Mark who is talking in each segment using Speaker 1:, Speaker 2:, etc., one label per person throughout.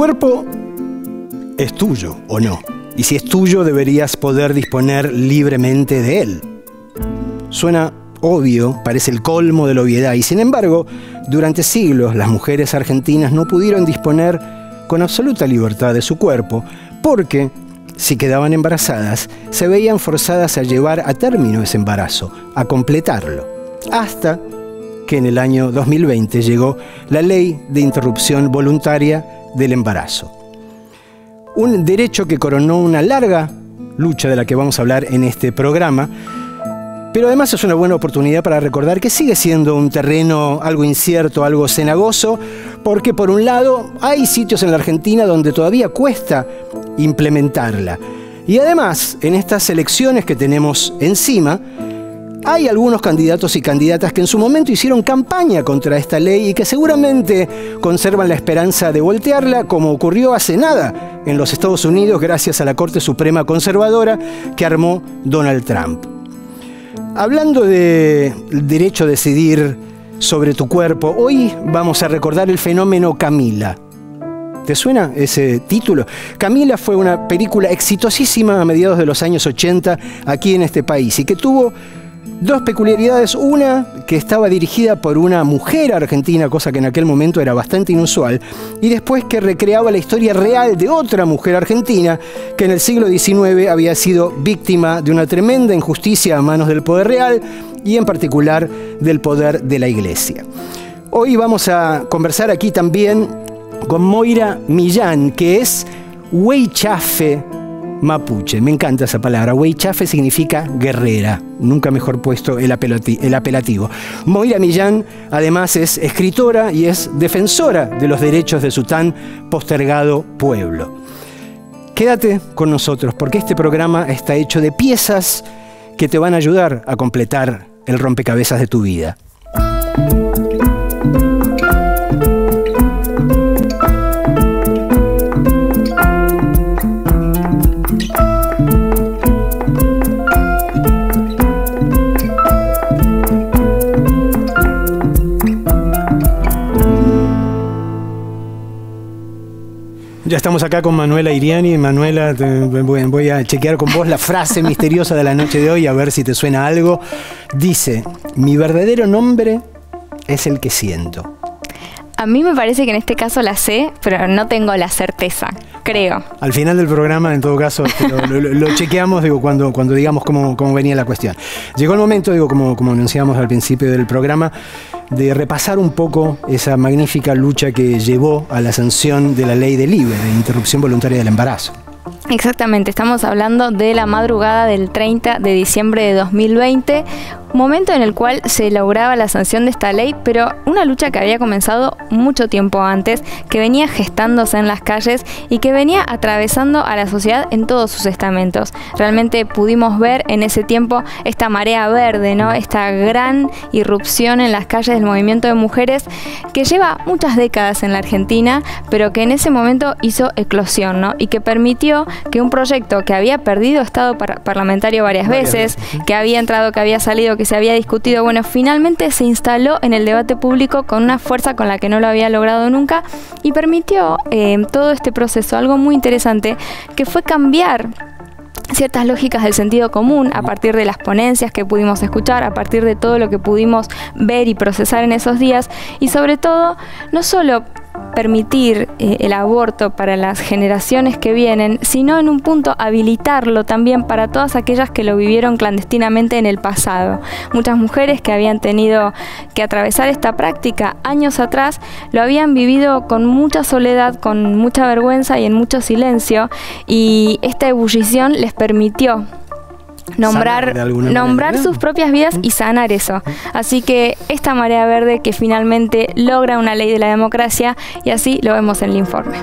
Speaker 1: cuerpo es tuyo o no. Y si es tuyo, deberías poder disponer libremente de él. Suena obvio, parece el colmo de la obviedad. Y sin embargo, durante siglos las mujeres argentinas no pudieron disponer con absoluta libertad de su cuerpo, porque si quedaban embarazadas, se veían forzadas a llevar a término ese embarazo, a completarlo. Hasta que en el año 2020 llegó la Ley de Interrupción Voluntaria del Embarazo. Un derecho que coronó una larga lucha de la que vamos a hablar en este programa, pero además es una buena oportunidad para recordar que sigue siendo un terreno algo incierto, algo cenagoso, porque por un lado hay sitios en la Argentina donde todavía cuesta implementarla. Y además, en estas elecciones que tenemos encima, hay algunos candidatos y candidatas que en su momento hicieron campaña contra esta ley y que seguramente conservan la esperanza de voltearla, como ocurrió hace nada en los Estados Unidos gracias a la Corte Suprema conservadora que armó Donald Trump. Hablando de derecho a decidir sobre tu cuerpo, hoy vamos a recordar el fenómeno Camila. ¿Te suena ese título? Camila fue una película exitosísima a mediados de los años 80 aquí en este país y que tuvo dos peculiaridades. Una, que estaba dirigida por una mujer argentina, cosa que en aquel momento era bastante inusual, y después que recreaba la historia real de otra mujer argentina que en el siglo XIX había sido víctima de una tremenda injusticia a manos del poder real y en particular del poder de la Iglesia. Hoy vamos a conversar aquí también con Moira Millán, que es huaychafe mapuche. Me encanta esa palabra. Huaychafe significa guerrera. Nunca mejor puesto el apelativo. Moira Millán además es escritora y es defensora de los derechos de su tan postergado pueblo. Quédate con nosotros porque este programa está hecho de piezas que te van a ayudar a completar el rompecabezas de tu vida. Ya estamos acá con Manuela Iriani. Manuela, voy a chequear con vos la frase misteriosa de la noche de hoy, a ver si te suena algo. Dice, mi verdadero nombre es el que siento.
Speaker 2: A mí me parece que en este caso la sé, pero no tengo la certeza, creo.
Speaker 1: Al final del programa, en todo caso, lo chequeamos, digo, cuando digamos cómo venía la cuestión. Llegó el momento, digo, como anunciamos al principio del programa, de repasar un poco esa magnífica lucha que llevó a la sanción de la Ley del IVE, de Interrupción Voluntaria del Embarazo.
Speaker 2: Exactamente, estamos hablando de la madrugada del 30 de diciembre de 2020, momento en el cual se lograba la sanción de esta ley, pero una lucha que había comenzado mucho tiempo antes, que venía gestándose en las calles y que venía atravesando a la sociedad en todos sus estamentos. Realmente pudimos ver en ese tiempo esta marea verde, ¿no? Esta gran irrupción en las calles del movimiento de mujeres que lleva muchas décadas en la Argentina, pero que en ese momento hizo eclosión, ¿no? Y que permitió que un proyecto que había perdido estado parlamentario varias veces, que había entrado, que había salido, que se había discutido, bueno, finalmente se instaló en el debate público con una fuerza con la que no lo había logrado nunca y permitió todo este proceso, algo muy interesante, que fue cambiar ciertas lógicas del sentido común a partir de las ponencias que pudimos escuchar, a partir de todo lo que pudimos ver y procesar en esos días y sobre todo, no solo permitir el aborto para las generaciones que vienen, sino en un punto habilitarlo también para todas aquellas que lo vivieron clandestinamente en el pasado. Muchas mujeres que habían tenido que atravesar esta práctica años atrás, lo habían vivido con mucha soledad, con mucha vergüenza y en mucho silencio, y esta ebullición les permitió nombrar sus propias vidas y sanar eso. Así que esta marea verde que finalmente logra una ley de la democracia, y así lo vemos en el informe.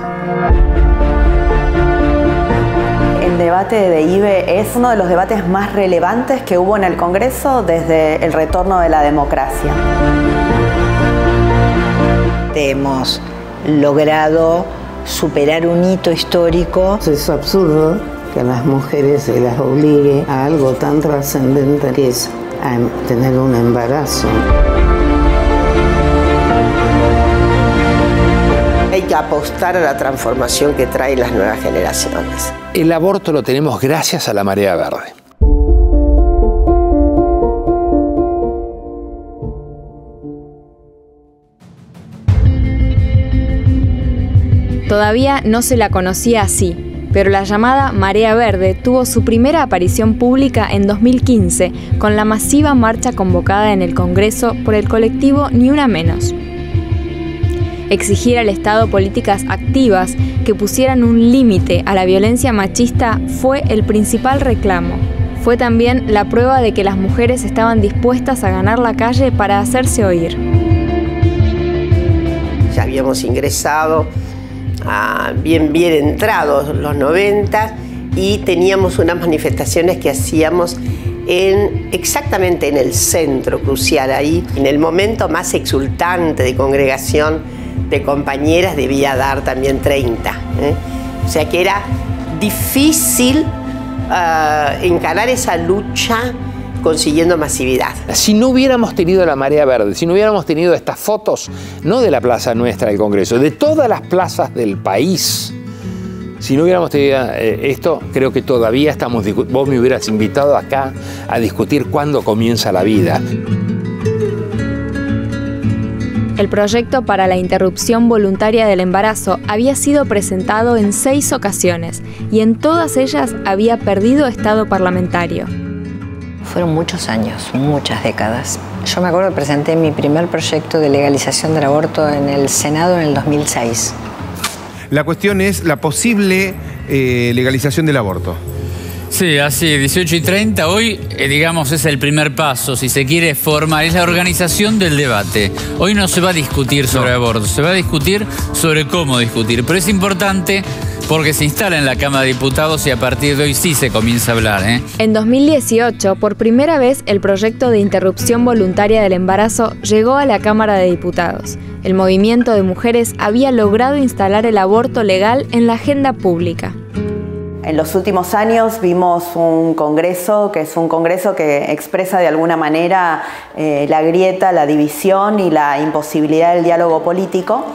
Speaker 3: El debate de IVE es uno de los debates más relevantes que hubo en el Congreso desde el retorno de la democracia.
Speaker 4: Hemos logrado superar un hito histórico.
Speaker 5: Es absurdo que a las mujeres se las obligue a algo tan trascendente que es a tener un embarazo.
Speaker 4: Hay que
Speaker 6: apostar a la transformación que traen las nuevas generaciones.
Speaker 7: El aborto lo tenemos gracias a la Marea Verde.
Speaker 2: Todavía no se la conocía así, pero la llamada Marea Verde tuvo su primera aparición pública en 2015 con la masiva marcha convocada en el Congreso por el colectivo Ni Una Menos. Exigir al Estado políticas activas que pusieran un límite a la violencia machista fue el principal reclamo. Fue también la prueba de que las mujeres estaban dispuestas a ganar la calle para hacerse oír.
Speaker 6: Ya habíamos ingresado bien entrados los 90 y teníamos unas manifestaciones que hacíamos exactamente en el centro crucial, ahí, en el momento más exultante de congregación de compañeras debía dar también 30. O sea que era difícil encarar esa lucha consiguiendo masividad.
Speaker 7: Si no hubiéramos tenido la Marea Verde, si no hubiéramos tenido estas fotos, no de la plaza nuestra del Congreso, de todas las plazas del país, si no hubiéramos tenido esto, creo que todavía estamos... Vos me hubieras invitado acá a discutir cuándo comienza la vida.
Speaker 2: El proyecto para la interrupción voluntaria del embarazo había sido presentado en 6 ocasiones y en todas ellas había perdido estado parlamentario.
Speaker 4: Fueron muchos años, muchas décadas. Yo me acuerdo que presenté mi primer proyecto de legalización del aborto en el Senado en el 2006.
Speaker 8: La cuestión es la posible legalización del aborto.
Speaker 9: Sí, así, 18:30. Hoy, digamos, es el primer paso, si se quiere formar, es la organización del debate. Hoy no se va a discutir sobre aborto, se va a discutir sobre cómo discutir. Pero es importante porque se instala en la Cámara de Diputados y a partir de hoy sí se comienza a hablar.
Speaker 2: En 2018, por primera vez, el proyecto de interrupción voluntaria del embarazo llegó a la Cámara de Diputados. El movimiento de mujeres había logrado instalar el aborto legal en la agenda pública.
Speaker 3: En los últimos años vimos un congreso que es un congreso que expresa de alguna manera la grieta, la división y la imposibilidad del diálogo político.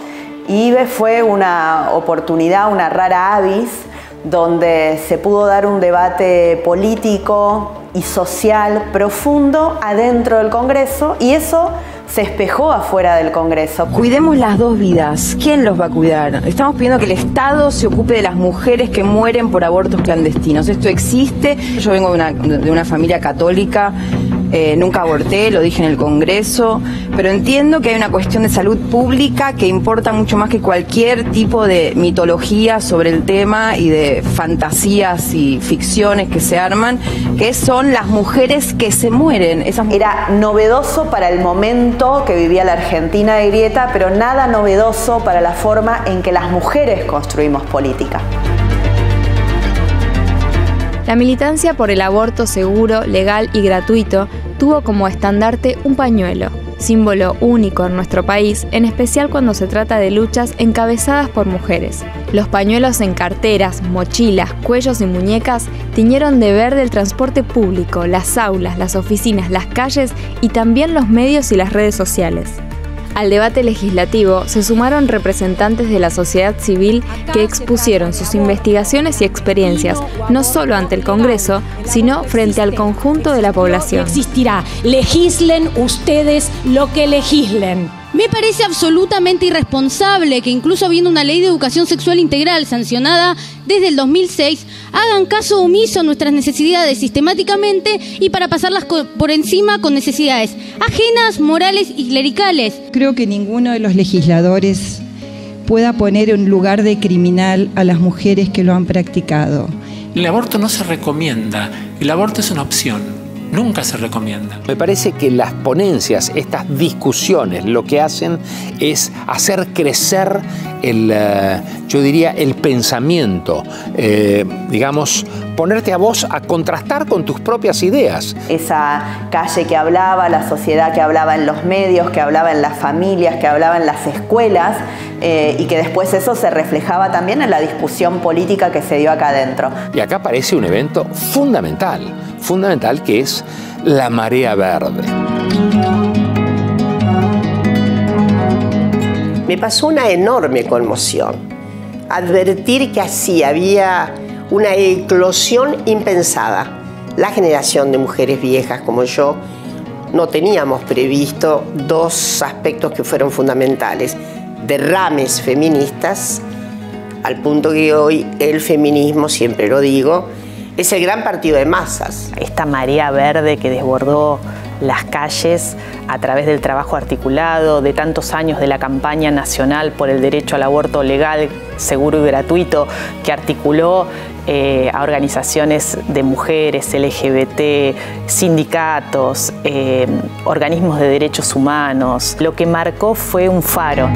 Speaker 3: IBE fue una oportunidad, una rara avis, donde se pudo dar un debate político y social profundo adentro del Congreso, y eso se espejó afuera del Congreso.
Speaker 10: Cuidemos las dos vidas. ¿Quién los va a cuidar? Estamos pidiendo que el Estado se ocupe de las mujeres que mueren por abortos clandestinos. Esto existe. Yo vengo de una familia católica. Nunca aborté, lo dije en el Congreso, pero entiendo que hay una cuestión de salud pública que importa mucho más que cualquier tipo de mitología sobre el tema y de fantasías y ficciones que se arman, que son las mujeres que se mueren.
Speaker 3: Era novedoso para el momento que vivía la Argentina de grieta, pero nada novedoso para la forma en que las mujeres construimos política.
Speaker 2: La militancia por el aborto seguro, legal y gratuito tuvo como estandarte un pañuelo, símbolo único en nuestro país, en especial cuando se trata de luchas encabezadas por mujeres. Los pañuelos en carteras, mochilas, cuellos y muñecas tiñeron de verde el transporte público, las aulas, las oficinas, las calles y también los medios y las redes sociales. Al debate legislativo se sumaron representantes de la sociedad civil que expusieron sus investigaciones y experiencias, no solo ante el Congreso, sino frente al conjunto de la población.
Speaker 11: Existirá. Legislen ustedes lo que legislen. Me parece absolutamente irresponsable que incluso habiendo una ley de educación sexual integral sancionada desde el 2006, hagan caso omiso a nuestras necesidades sistemáticamente y para pasarlas por encima con necesidades ajenas, morales y clericales.
Speaker 12: Creo que ninguno de los legisladores pueda poner en lugar de criminal a las mujeres que lo han practicado.
Speaker 13: El aborto no se recomienda, el aborto es una opción. Nunca se recomienda.
Speaker 7: Me parece que las ponencias, estas discusiones, lo que hacen es hacer crecer yo diría, el pensamiento, digamos, ponerte a vos a contrastar con tus propias ideas.
Speaker 3: Esa calle que hablaba, la sociedad que hablaba en los medios, que hablaba en las familias, que hablaba en las escuelas, y que después eso se reflejaba también en la discusión política que se dio acá adentro.
Speaker 7: Y acá aparece un evento fundamental que es la Marea Verde.
Speaker 6: me pasó una enorme conmoción. Advertir que así había una eclosión impensada. La generación de mujeres viejas como yo no teníamos previsto dos aspectos que fueron fundamentales. Derrames feministas, al punto que hoy el feminismo, siempre lo digo, es el gran partido de masas.
Speaker 14: Esta marea verde que desbordó las calles a través del trabajo articulado de tantos años de la campaña nacional por el derecho al aborto legal, seguro y gratuito, que articuló a organizaciones de mujeres, LGBT, sindicatos, organismos de derechos humanos. Lo que marcó fue un faro.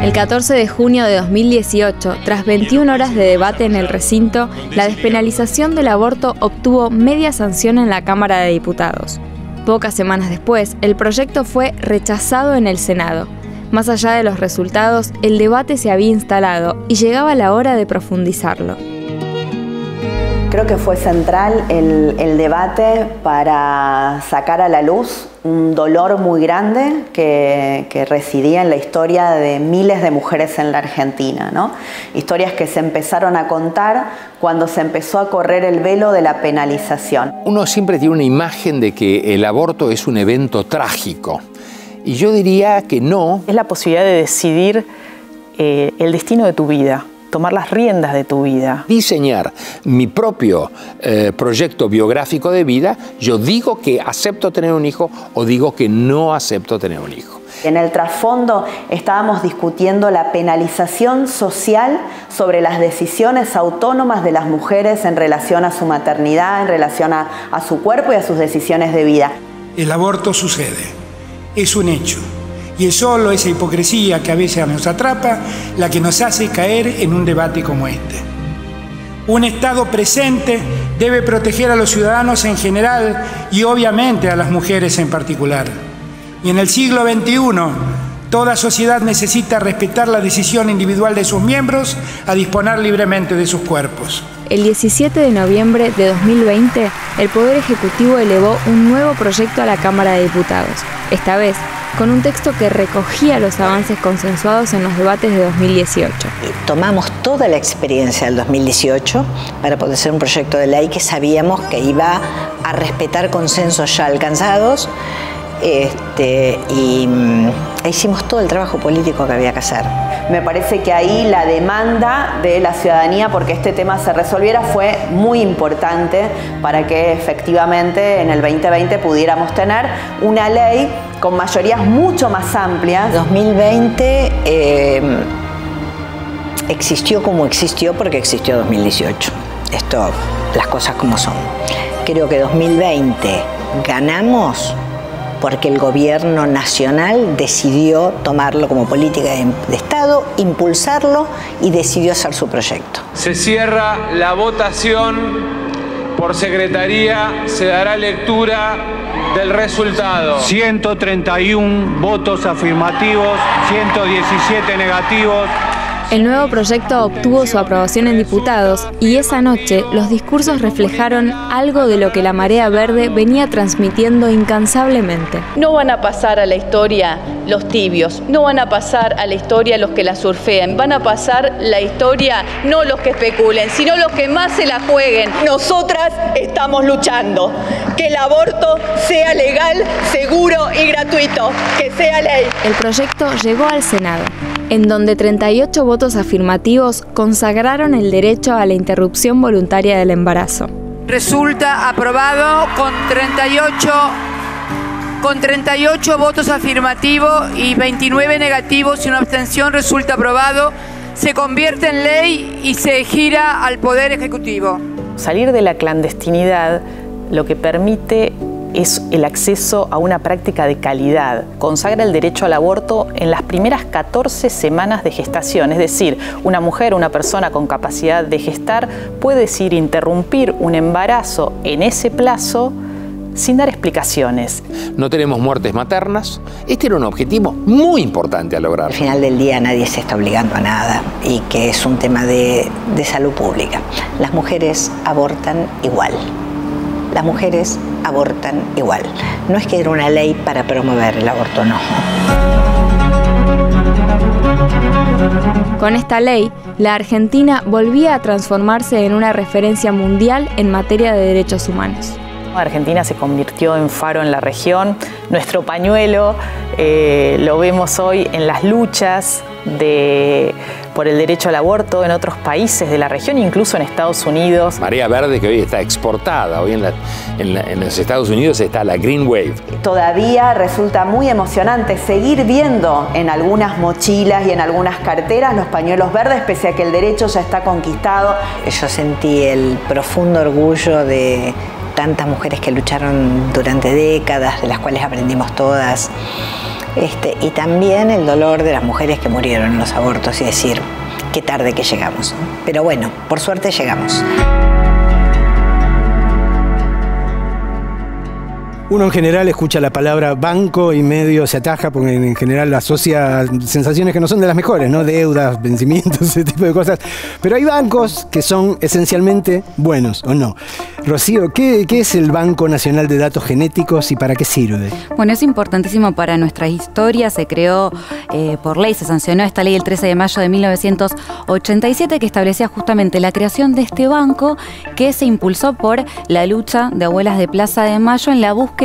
Speaker 2: El 14 de junio de 2018, tras 21 horas de debate en el recinto, la despenalización del aborto obtuvo media sanción en la Cámara de Diputados. Pocas semanas después, el proyecto fue rechazado en el Senado. Más allá de los resultados, el debate se había instalado y llegaba la hora de profundizarlo.
Speaker 3: Creo que fue central el debate para sacar a la luz un dolor muy grande que residía en la historia de miles de mujeres en la Argentina, ¿no? Historias que se empezaron a contar cuando se empezó a correr el velo de la penalización.
Speaker 7: Uno siempre tiene una imagen de que el aborto es un evento trágico. Y yo diría que no.
Speaker 14: Es la posibilidad de decidir el destino de tu vida, tomar las riendas de tu vida.
Speaker 7: Diseñar mi propio proyecto biográfico de vida, yo digo que acepto tener un hijo o digo que no acepto tener un hijo.
Speaker 3: En el trasfondo estábamos discutiendo la penalización social sobre las decisiones autónomas de las mujeres en relación a su maternidad, en relación a su cuerpo y a sus decisiones de vida.
Speaker 15: El aborto sucede, es un hecho. Y es solo esa hipocresía que a veces nos atrapa la que nos hace caer en un debate como este. Un Estado presente debe proteger a los ciudadanos en general y obviamente a las mujeres en particular. Y en el siglo XXI, toda sociedad necesita respetar la decisión individual de sus miembros a disponer libremente de sus cuerpos.
Speaker 2: El 17 de noviembre de 2020, el Poder Ejecutivo elevó un nuevo proyecto a la Cámara de Diputados, esta vez con un texto que recogía los avances consensuados en los debates de 2018.
Speaker 4: Tomamos toda la experiencia del 2018 para poder hacer un proyecto de ley que sabíamos que iba a respetar consensos ya alcanzados y hicimos todo el trabajo político que había que hacer.
Speaker 3: Me parece que ahí la demanda de la ciudadanía porque este tema se resolviera fue muy importante para que efectivamente en el 2020 pudiéramos tener una ley con mayorías mucho más amplias.
Speaker 4: 2020 existió como existió porque existió 2018. Esto, las cosas como son. Creo que 2020 ganamos porque el gobierno nacional decidió tomarlo como política de Estado, impulsarlo y decidió hacer su proyecto.
Speaker 16: Se cierra la votación por secretaría, se dará lectura del resultado.
Speaker 17: 131 votos afirmativos, 117 negativos.
Speaker 2: El nuevo proyecto obtuvo su aprobación en diputados y esa noche los discursos reflejaron algo de lo que la Marea Verde venía transmitiendo incansablemente.
Speaker 18: No van a pasar a la historia los tibios, no van a pasar a la historia los que la surfean, van a pasar la historia no los que especulen, sino los que más se la jueguen. Nosotras estamos luchando, que el aborto sea legal, seguro y gratuito, que sea ley.
Speaker 2: El proyecto llegó al Senado, en donde 38 votos afirmativos consagraron el derecho a la interrupción voluntaria del embarazo.
Speaker 19: Resulta aprobado con 38 votos afirmativos y 29 negativos y una abstención. Resulta aprobado, se convierte en ley y se gira al Poder Ejecutivo.
Speaker 14: Salir de la clandestinidad lo que permite es el acceso a una práctica de calidad. Consagra el derecho al aborto en las primeras 14 semanas de gestación, es decir, una mujer o una persona con capacidad de gestar puede decidir interrumpir un embarazo en ese plazo sin dar explicaciones.
Speaker 7: No tenemos muertes maternas. Este era un objetivo muy importante a lograr.
Speaker 4: Al final del día nadie se está obligando a nada y que es un tema de salud pública. Las mujeres abortan igual. Las mujeres abortan igual. No es que era una ley para promover el aborto, no.
Speaker 2: Con esta ley, la Argentina volvía a transformarse en una referencia mundial en materia de derechos humanos.
Speaker 14: Argentina se convirtió en faro en la región. Nuestro pañuelo lo vemos hoy en las luchas por el derecho al aborto en otros países de la región, incluso en Estados Unidos.
Speaker 7: Marea verde que hoy está exportada. Hoy en los Estados Unidos está la Green Wave.
Speaker 3: Todavía resulta muy emocionante seguir viendo en algunas mochilas y en algunas carteras los pañuelos verdes, pese a que el derecho ya está conquistado.
Speaker 4: Yo sentí el profundo orgullo de tantas mujeres que lucharon durante décadas, de las cuales aprendimos todas. Y también el dolor de las mujeres que murieron en los abortos y decir, qué tarde que llegamos. Pero bueno, por suerte llegamos.
Speaker 1: Uno en general escucha la palabra banco y medio se ataja porque en general asocia sensaciones que no son de las mejores, ¿no? Deudas, vencimientos, ese tipo de cosas. Pero hay bancos que son esencialmente buenos, ¿o no? Rocío, ¿qué es el Banco Nacional de Datos Genéticos y para qué sirve?
Speaker 20: Bueno, es importantísimo para nuestra historia. Se creó por ley, se sancionó esta ley el 13 de mayo de 1987 que establecía justamente la creación de este banco que se impulsó por la lucha de abuelas de Plaza de Mayo en la búsqueda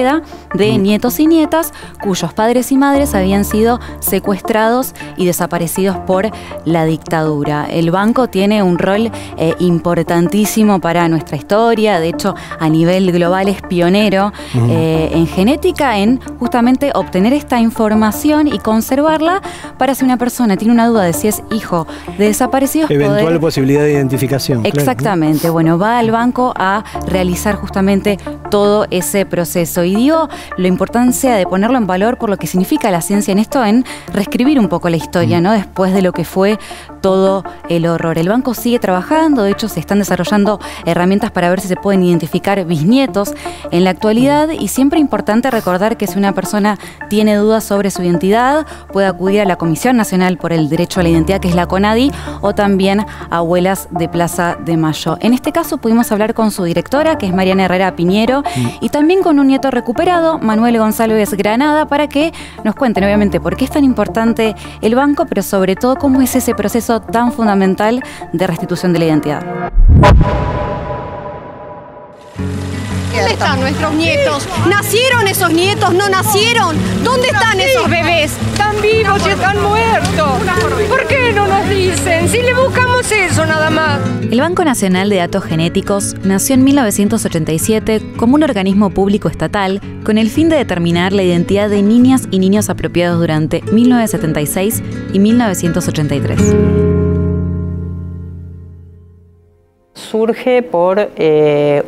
Speaker 20: de nietos y nietas cuyos padres y madres habían sido secuestrados y desaparecidos por la dictadura. El banco tiene un rol importantísimo para nuestra historia, de hecho a nivel global es pionero en genética, en justamente obtener esta información y conservarla para si una persona tiene una duda de si es hijo de desaparecidos.
Speaker 1: Eventual posibilidad de identificación.
Speaker 20: Exactamente, claro. Bueno, va al banco a realizar justamente todo ese proceso. Y digo la importancia de ponerlo en valor por lo que significa la ciencia en esto, en reescribir un poco la historia, ¿no? Después de lo que fue todo el horror. El banco sigue trabajando, de hecho se están desarrollando herramientas para ver si se pueden identificar bisnietos en la actualidad, y siempre es importante recordar que si una persona tiene dudas sobre su identidad, puede acudir a la Comisión Nacional por el Derecho a la Identidad, que es la CONADI, o también a Abuelas de Plaza de Mayo. En este caso pudimos hablar con su directora, que es Mariana Herrera Piñero, y también con un nieto recuperado, Manuel González Granada, para que nos cuenten obviamente por qué es tan importante el banco, pero sobre todo cómo es ese proceso tan fundamental de restitución de la identidad.
Speaker 21: ¿Dónde están nuestros nietos? ¿Nacieron esos nietos? ¿No nacieron? ¿Dónde están esos bebés?
Speaker 22: Están vivos y están muertos. ¿Por qué no nos dicen? Si le buscamos eso nada más.
Speaker 20: El Banco Nacional de Datos Genéticos nació en 1987 como un organismo público estatal con el fin de determinar la identidad de niñas y niños apropiados durante 1976 y 1983.
Speaker 23: Surge por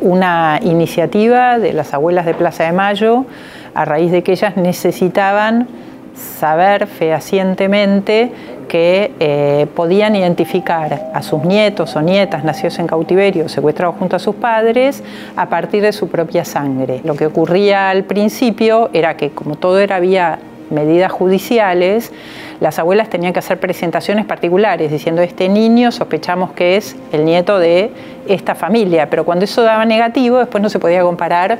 Speaker 23: una iniciativa de las abuelas de Plaza de Mayo, a raíz de que ellas necesitaban saber fehacientemente que podían identificar a sus nietos o nietas nacidos en cautiverio, secuestrados junto a sus padres, a partir de su propia sangre. Lo que ocurría al principio era que, como todo era vía medidas judiciales, las abuelas tenían que hacer presentaciones particulares diciendo: este niño sospechamos que es el nieto de esta familia, pero cuando eso daba negativo, después no se podía comparar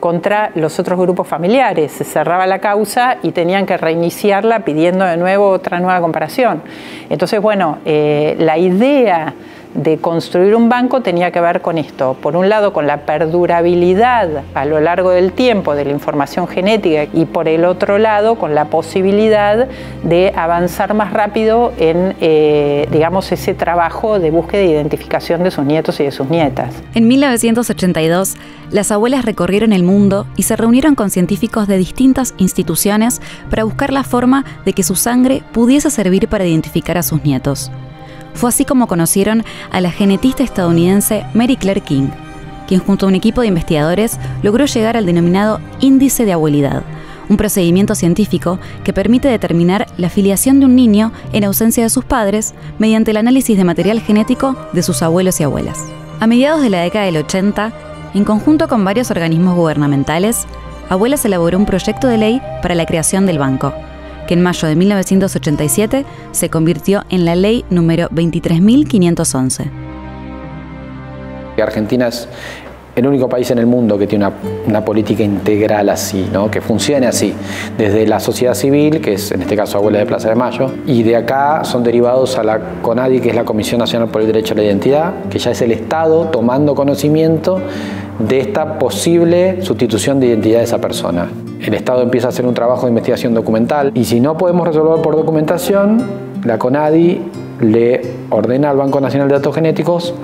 Speaker 23: contra los otros grupos familiares, se cerraba la causa y tenían que reiniciarla pidiendo de nuevo otra nueva comparación. Entonces, bueno, la idea de construir un banco tenía que ver con esto. Por un lado, con la perdurabilidad a lo largo del tiempo de la información genética, y por el otro lado, con la posibilidad de avanzar más rápido en, digamos, ese trabajo de búsqueda e identificación de sus nietos y de sus nietas.
Speaker 20: En 1982, las abuelas recorrieron el mundo y se reunieron con científicos de distintas instituciones para buscar la forma de que su sangre pudiese servir para identificar a sus nietos. Fue así como conocieron a la genetista estadounidense Mary Claire King, quien junto a un equipo de investigadores logró llegar al denominado índice de abuelidad, un procedimiento científico que permite determinar la filiación de un niño en ausencia de sus padres mediante el análisis de material genético de sus abuelos y abuelas. A mediados de la década del 80, en conjunto con varios organismos gubernamentales, Abuelas elaboró un proyecto de ley para la creación del banco, que en mayo de 1987 se convirtió en la ley número 23.511.
Speaker 24: Argentina es
Speaker 5: el único país en el mundo que tiene una política integral así, ¿no? Que funcione así, desde la sociedad civil, que es en este caso Abuelas de Plaza de Mayo, y de acá son derivados a la CONADI, que es la Comisión Nacional por el Derecho a la Identidad, que ya es el Estado tomando conocimiento de esta posible sustitución de identidad de esa persona. El Estado empieza a hacer un trabajo de investigación documental y si no podemos resolver por documentación, la CONADI le ordena al Banco Nacional de Datos Genéticos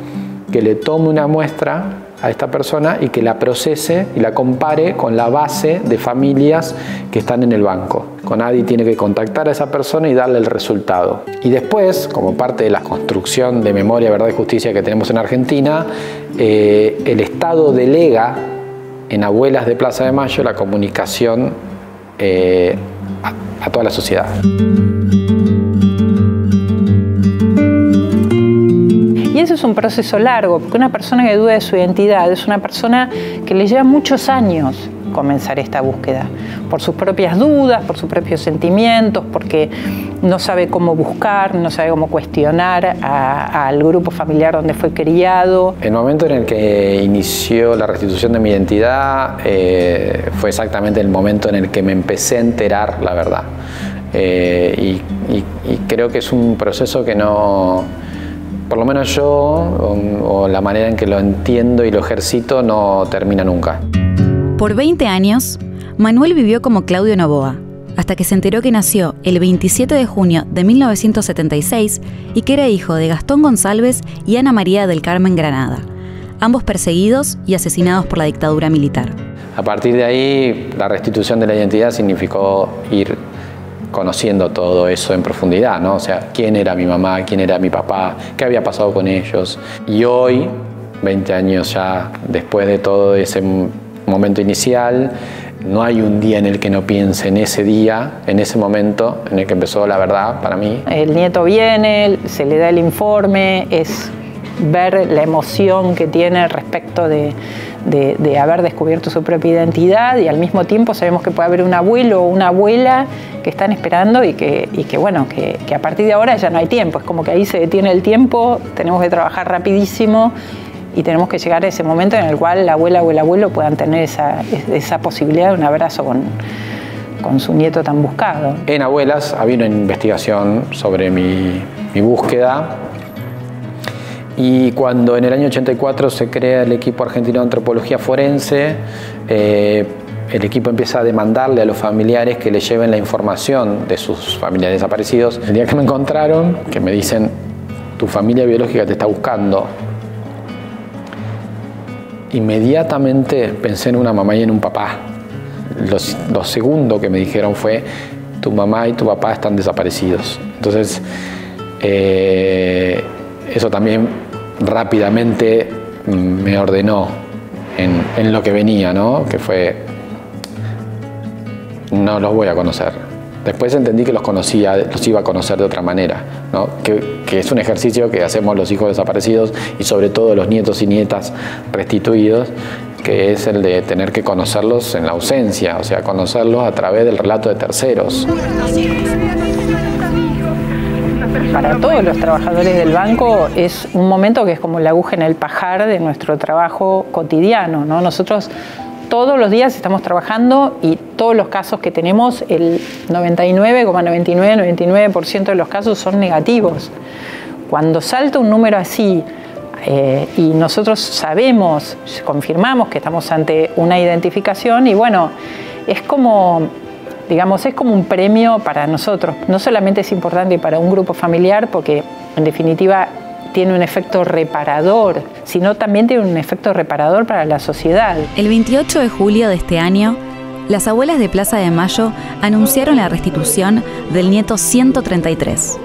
Speaker 5: que le tome una muestra a esta persona y que la procese y la compare con la base de familias que están en el banco. CONADI tiene que contactar a esa persona y darle el resultado. Y después, como parte de la construcción de memoria, verdad y justicia que tenemos en Argentina, el Estado delega en Abuelas de Plaza de Mayo la comunicación a toda la sociedad.
Speaker 23: Y eso es un proceso largo, porque una persona que duda de su identidad es una persona que le lleva muchos años comenzar esta búsqueda, por sus propias dudas, por sus propios sentimientos, porque no sabe cómo buscar, no sabe cómo cuestionar al grupo familiar donde fue criado.
Speaker 5: El momento en el que inició la restitución de mi identidad fue exactamente el momento en el que me empecé a enterar la verdad. Y creo que es un proceso que no... Por lo menos yo, o la manera en que lo entiendo y lo ejercito, no termina nunca.
Speaker 20: Por 20 años, Manuel vivió como Claudio Noboa, hasta que se enteró que nació el 27 de junio de 1976 y que era hijo de Gastón González y Ana María del Carmen Granada, ambos perseguidos y asesinados por la dictadura militar.
Speaker 5: A partir de ahí, la restitución de la identidad significó ir conociendo todo eso en profundidad, ¿no? O sea, quién era mi mamá, quién era mi papá, qué había pasado con ellos. Y hoy, 20 años ya después de todo ese momento inicial, no hay un día en el que no piense en ese día, en ese momento en el que empezó la verdad para mí.
Speaker 23: El nieto viene, se le da el informe, es ver la emoción que tiene respecto de haber descubierto su propia identidad, y al mismo tiempo sabemos que puede haber un abuelo o una abuela que están esperando y que a partir de ahora ya no hay tiempo, es como que ahí se detiene el tiempo, tenemos que trabajar rapidísimo y tenemos que llegar a ese momento en el cual la abuela o el abuelo puedan tener esa posibilidad de un abrazo con su nieto tan buscado.
Speaker 5: En Abuelas había una investigación sobre mi búsqueda. Y cuando en el año 84 se crea el equipo argentino de antropología forense, el equipo empieza a demandarle a los familiares que le lleven la información de sus familiares desaparecidos. El día que me encontraron, que me dicen, tu familia biológica te está buscando, inmediatamente pensé en una mamá y en un papá. Lo segundo que me dijeron fue, tu mamá y tu papá están desaparecidos. Entonces, eso también rápidamente me ordenó en lo que venía, ¿no? Que fue, no los voy a conocer. Después entendí que los iba a conocer de otra manera, ¿no? Que es un ejercicio que hacemos los hijos desaparecidos y sobre todo los nietos y nietas restituidos, que es el de tener que conocerlos en la ausencia, o sea, conocerlos a través del relato de terceros.
Speaker 23: Para todos los trabajadores del banco es un momento que es como la aguja en el pajar de nuestro trabajo cotidiano, ¿no? Nosotros todos los días estamos trabajando y todos los casos que tenemos, el 99,99% de los casos son negativos. Cuando salta un número así y nosotros sabemos, confirmamos que estamos ante una identificación y bueno, es como... digamos, es como un premio para nosotros. No solamente es importante para un grupo familiar, porque en definitiva tiene un efecto reparador, sino también tiene un efecto reparador para la sociedad.
Speaker 20: El 28 de julio de este año, las Abuelas de Plaza de Mayo anunciaron la restitución del nieto 133.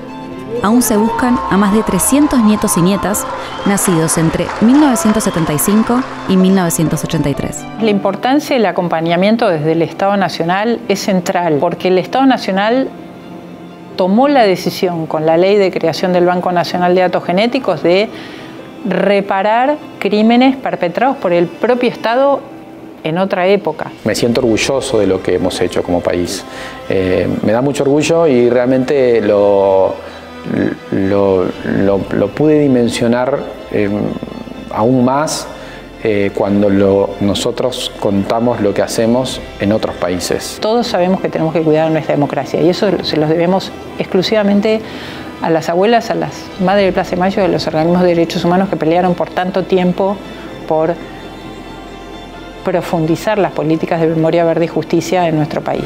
Speaker 20: Aún se buscan a más de 300 nietos y nietas nacidos entre 1975 y 1983.
Speaker 23: La importancia del acompañamiento desde el Estado Nacional es central, porque el Estado Nacional tomó la decisión con la ley de creación del Banco Nacional de Datos Genéticos de reparar crímenes perpetrados por el propio Estado en otra época.
Speaker 5: Me siento orgulloso de lo que hemos hecho como país. Me da mucho orgullo y realmente lo pude dimensionar aún más cuando nosotros contamos lo que hacemos en otros países.
Speaker 23: Todos sabemos que tenemos que cuidar nuestra democracia y eso se los debemos exclusivamente a las abuelas, a las madres de Plaza de Mayo y a los organismos de derechos humanos que pelearon por tanto tiempo por profundizar las políticas de memoria verde y justicia en nuestro país.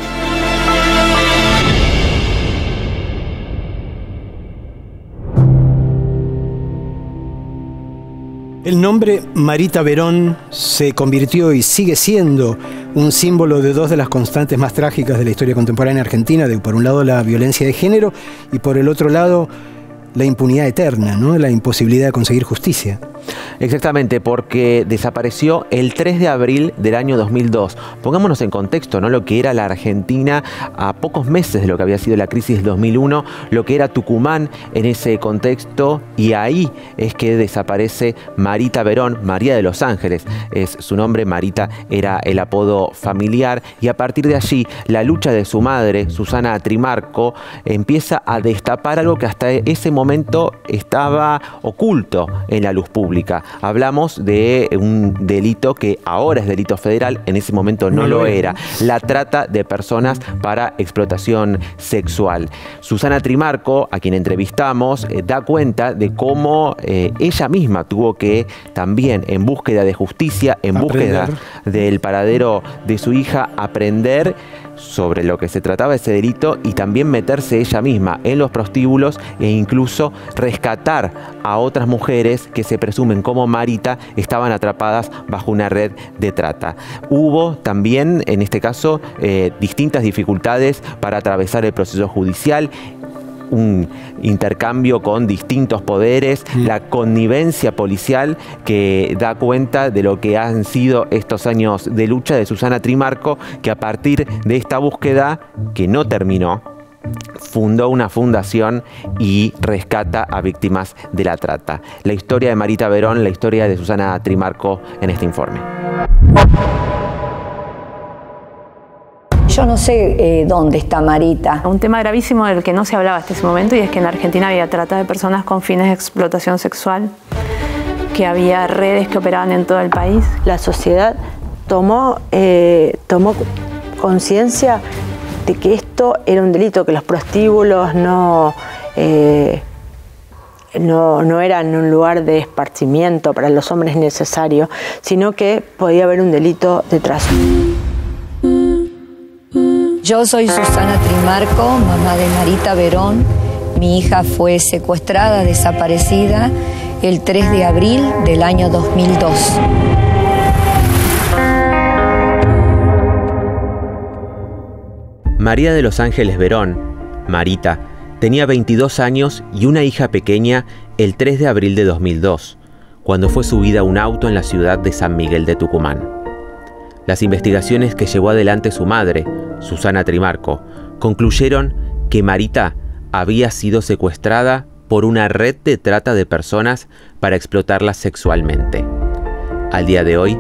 Speaker 1: El nombre Marita Verón se convirtió y sigue siendo un símbolo de dos de las constantes más trágicas de la historia contemporánea argentina, de por un lado la violencia de género y por el otro lado la impunidad eterna, ¿no? La imposibilidad de conseguir justicia.
Speaker 8: Exactamente, porque desapareció el 3 de abril del año 2002. Pongámonos en contexto, ¿no? Lo que era la Argentina a pocos meses de lo que había sido la crisis del 2001, lo que era Tucumán en ese contexto, y ahí es que desaparece Marita Verón, María de los Ángeles es su nombre, Marita era el apodo familiar, y a partir de allí la lucha de su madre, Susana Trimarco, empieza a destapar algo que hasta ese momento estaba oculto en la luz pública. Hablamos de un delito que ahora es delito federal, en ese momento no lo era. La trata de personas para explotación sexual. Susana Trimarco, a quien entrevistamos, da cuenta de cómo ella misma tuvo que también, en búsqueda de justicia, en búsqueda del paradero de su hija, aprender sobre lo que se trataba ese delito y también meterse ella misma en los prostíbulos e incluso rescatar a otras mujeres que se presumen como Marita estaban atrapadas bajo una red de trata. Hubo también, en este caso, distintas dificultades para atravesar el proceso judicial, un intercambio con distintos poderes, la connivencia policial que da cuenta de lo que han sido estos años de lucha de Susana Trimarco, que a partir de esta búsqueda, que no terminó, fundó una fundación y rescata a víctimas de la trata. La historia de Marita Verón, la historia de Susana Trimarco en este informe.
Speaker 4: Yo no sé dónde está Marita.
Speaker 14: Un tema gravísimo del que no se hablaba hasta ese momento, y es que en Argentina había trata de personas con fines de explotación sexual, que había redes que operaban en todo el país.
Speaker 9: La sociedad tomó conciencia de que esto era un delito, que los prostíbulos no eran un lugar de esparcimiento para los hombres necesario, sino que podía haber un delito detrás.
Speaker 4: Yo soy Susana Trimarco, mamá de Marita Verón. Mi hija fue secuestrada, desaparecida, el 3 de abril del año 2002.
Speaker 8: María de los Ángeles Verón, Marita, tenía 22 años y una hija pequeña el 3 de abril de 2002, cuando fue subida a un auto en la ciudad de San Miguel de Tucumán. Las investigaciones que llevó adelante su madre, Susana Trimarco, concluyeron que Marita había sido secuestrada por una red de trata de personas para explotarlas sexualmente. Al día de hoy,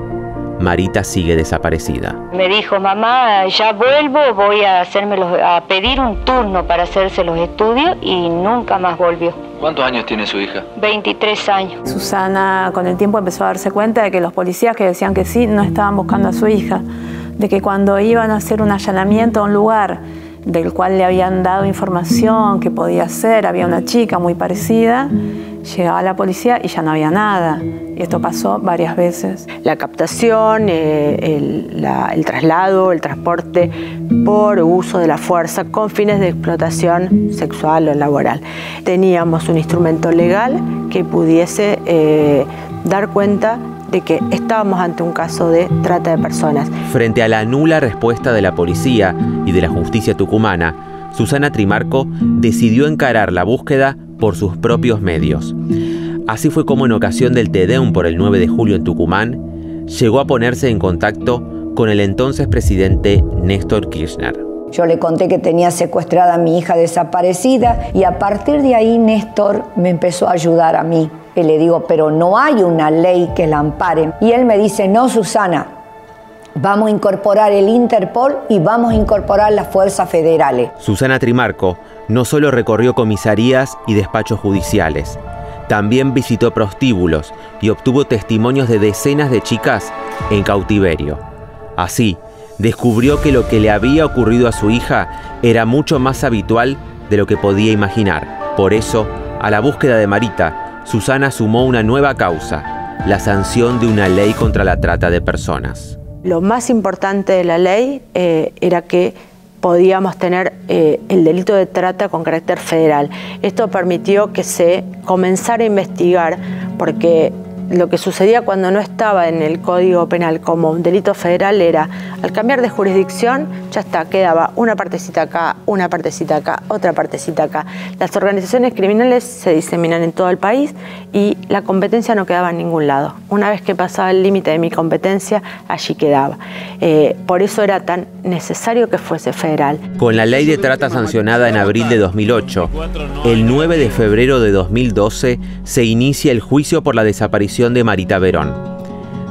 Speaker 8: Marita sigue desaparecida.
Speaker 10: Me dijo, mamá, ya vuelvo, voy a pedir un turno para hacerse los estudios, y nunca más volvió.
Speaker 24: ¿Cuántos años tiene su hija?
Speaker 10: 23 años.
Speaker 14: Susana con el tiempo empezó a darse cuenta de que los policías que decían que sí no estaban buscando a su hija, de que cuando iban a hacer un allanamiento a un lugar del cual le habían dado información que podía ser, había una chica muy parecida, llegaba la policía y ya no había nada. Y esto pasó varias veces.
Speaker 9: La captación, el traslado, el transporte por uso de la fuerza con fines de explotación sexual o laboral. Teníamos un instrumento legal que pudiese dar cuenta de que estábamos ante un caso de trata de personas.
Speaker 8: Frente a la nula respuesta de la policía y de la justicia tucumana, Susana Trimarco decidió encarar la búsqueda por sus propios medios. Así fue como, en ocasión del Te Deum por el 9 de julio en Tucumán, llegó a ponerse en contacto con el entonces presidente Néstor Kirchner.
Speaker 4: Yo le conté que tenía secuestrada a mi hija desaparecida, y a partir de ahí Néstor me empezó a ayudar a mí. Y le digo, pero no hay una ley que la ampare. Y él me dice, no, Susana, vamos a incorporar el Interpol y vamos a incorporar las fuerzas federales.
Speaker 8: Susana Trimarco no solo recorrió comisarías y despachos judiciales, También visitó prostíbulos y obtuvo testimonios de decenas de chicas en cautiverio. Así, descubrió que lo que le había ocurrido a su hija era mucho más habitual de lo que podía imaginar. Por eso, a la búsqueda de Marita, Susana sumó una nueva causa: la sanción de una ley contra la trata de personas.
Speaker 9: Lo más importante de la ley era que podíamos tener el delito de trata con carácter federal. Esto permitió que se comenzara a investigar, porque lo que sucedía cuando no estaba en el Código Penal como un delito federal era, al cambiar de jurisdicción, ya está, quedaba una partecita acá, otra partecita acá. Las organizaciones criminales se diseminan en todo el país y la competencia no quedaba en ningún lado. Una vez que pasaba el límite de mi competencia, allí quedaba. Por eso era tan necesario que fuese federal.
Speaker 8: Con la ley de trata sancionada en abril de 2008, el 9 de febrero de 2012 se inicia el juicio por la desaparición de Marita Verón.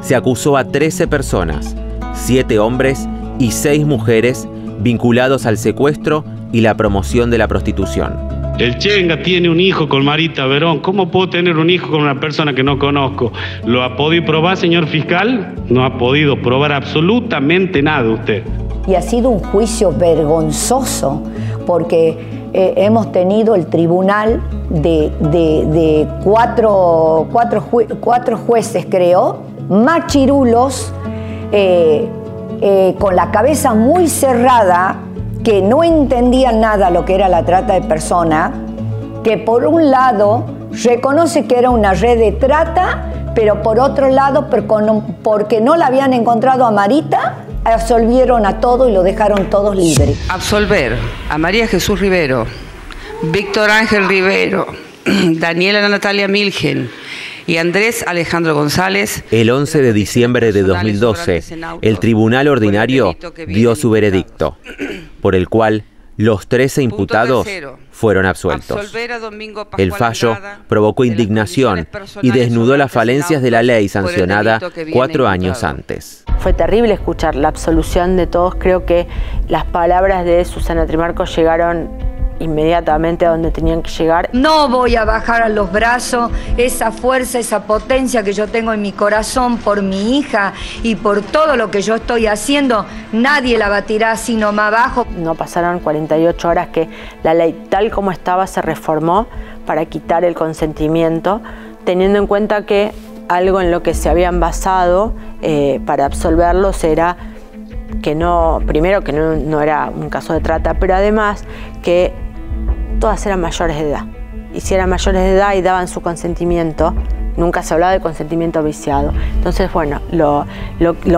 Speaker 8: Se acusó a 13 personas, 7 hombres y 6 mujeres vinculados al secuestro y la promoción de la prostitución.
Speaker 11: El Chenga tiene un hijo con Marita Verón. ¿Cómo puedo tener un hijo con una persona que no conozco? ¿Lo ha podido probar, señor fiscal? No ha podido probar absolutamente nada usted.
Speaker 12: Y ha sido un juicio vergonzoso porque hemos tenido el tribunal de cuatro jueces, creo, machirulos, con la cabeza muy cerrada, que no entendían nada lo que era la trata de personas, que por un lado reconoce que era una red de trata, pero por otro lado, porque no la habían encontrado a Marita, absolvieron a todos y lo dejaron todos libres.
Speaker 13: Absolver a María Jesús Rivero, Víctor Ángel Rivero, Daniela Natalia Milgen y Andrés Alejandro González.
Speaker 8: El 11 de diciembre de 2012, el Tribunal Ordinario dio su veredicto, por el cual los 13 imputados fueron absueltos. El fallo provocó indignación y desnudó las falencias de la ley sancionada 4 años antes.
Speaker 9: Fue terrible escuchar la absolución de todos. Creo que las palabras de Susana Trimarco llegaron inmediatamente a donde tenían que llegar.
Speaker 21: No voy a bajar a los brazos esa fuerza, esa potencia que yo tengo en mi corazón por mi hija y por todo lo que yo estoy haciendo. Nadie la batirá así nomás abajo.
Speaker 9: No pasaron 48 horas que la ley tal como estaba se reformó para quitar el consentimiento, teniendo en cuenta que algo en lo que se habían basado para absolverlos era que no, primero que no era un caso de trata, pero además que todas eran mayores de edad. Y si eran mayores de edad y daban su consentimiento, nunca se hablaba de consentimiento viciado. Entonces, bueno, lo